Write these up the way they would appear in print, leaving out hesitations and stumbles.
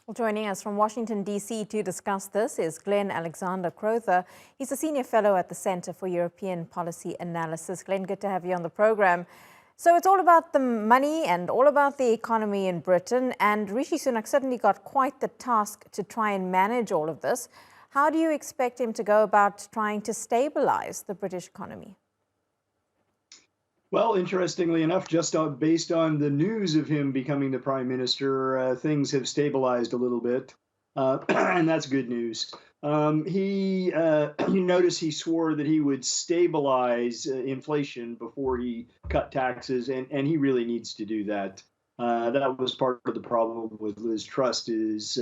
Well, joining us from Washington, D.C. to discuss this is Alexander Crowther. He's a senior fellow at the Center for European Policy Analysis. Glenn, good to have you on the program. So it's all about the money and all about the economy in Britain. And Rishi Sunak certainly got quite the task to try and manage all of this. How do you expect him to go about trying to stabilise the British economy? Well, interestingly enough, just based on the news of him becoming the prime minister, things have stabilized a little bit, and that's good news. You notice he swore that he would stabilize inflation before he cut taxes, and he really needs to do that. That was part of the problem with Liz Truss is,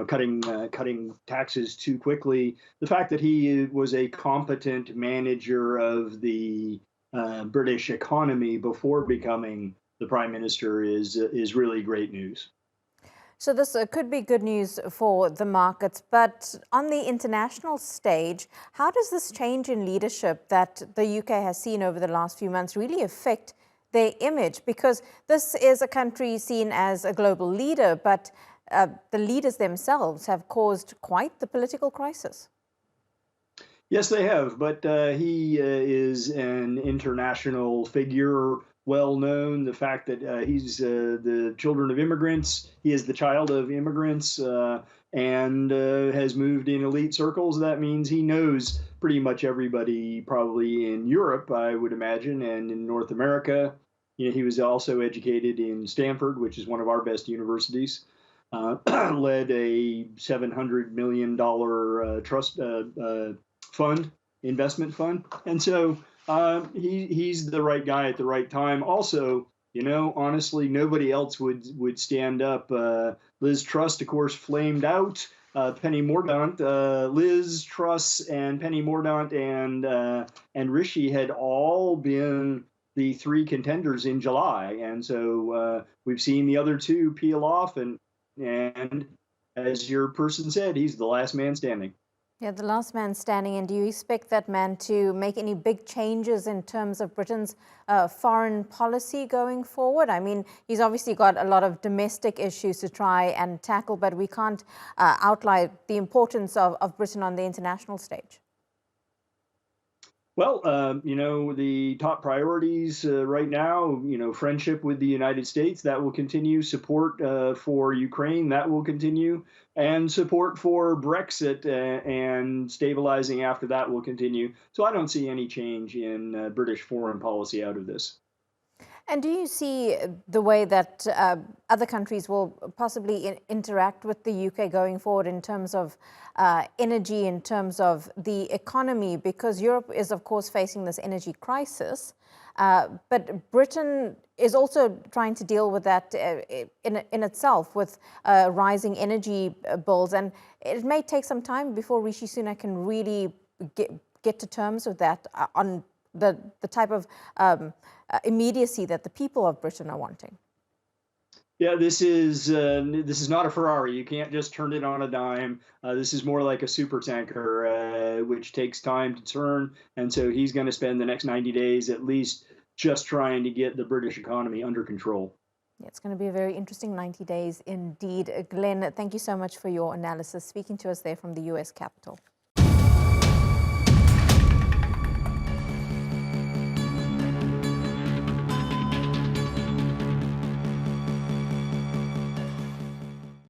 cutting taxes too quickly. The fact that he was a competent manager of the British economy before becoming the prime minister is really great news. So this could be good news for the markets, but on the international stage, how does this change in leadership that the UK has seen over the last few months really affect their image? Because this is a country seen as a global leader, but the leaders themselves have caused quite the political crisis. Yes, they have, but he is an international figure, well known. The fact that he's the children of immigrants, he is the child of immigrants, and has moved in elite circles. That means he knows pretty much everybody, probably in Europe, I would imagine, and in North America. He was also educated in Stanford, which is one of our best universities. Led a $700 million trust investment fund. And so he's the right guy at the right time. Also, honestly, nobody else would stand up. Liz Truss, of course, flamed out. Penny Mordaunt, Liz Truss and Penny Mordaunt and Rishi had all been the three contenders in July. And so we've seen the other two peel off. And as your person said, he's the last man standing. Yeah, the last man standing. And do you expect that man to make any big changes in terms of Britain's foreign policy going forward? I mean, he's obviously got a lot of domestic issues to try and tackle, but we can't outline the importance of Britain on the international stage. Well, the top priorities right now, friendship with the United States, that will continue. Support for Ukraine, that will continue. And support for Brexit and stabilizing after that will continue. So I don't see any change in British foreign policy out of this. And do you see the way that other countries will possibly interact with the UK going forward in terms of energy, in terms of the economy? Because Europe is, of course, facing this energy crisis, but Britain is also trying to deal with that in itself with rising energy bills. And it may take some time before Rishi Sunak can really get to terms with that on the type of immediacy that the people of Britain are wanting. Yeah, this is not a Ferrari. You can't just turn it on a dime. This is more like a super tanker, which takes time to turn. And so he's going to spend the next 90 days at least just trying to get the British economy under control. Yeah, it's going to be a very interesting 90 days indeed. Glenn, thank you so much for your analysis, speaking to us there from the US Capitol.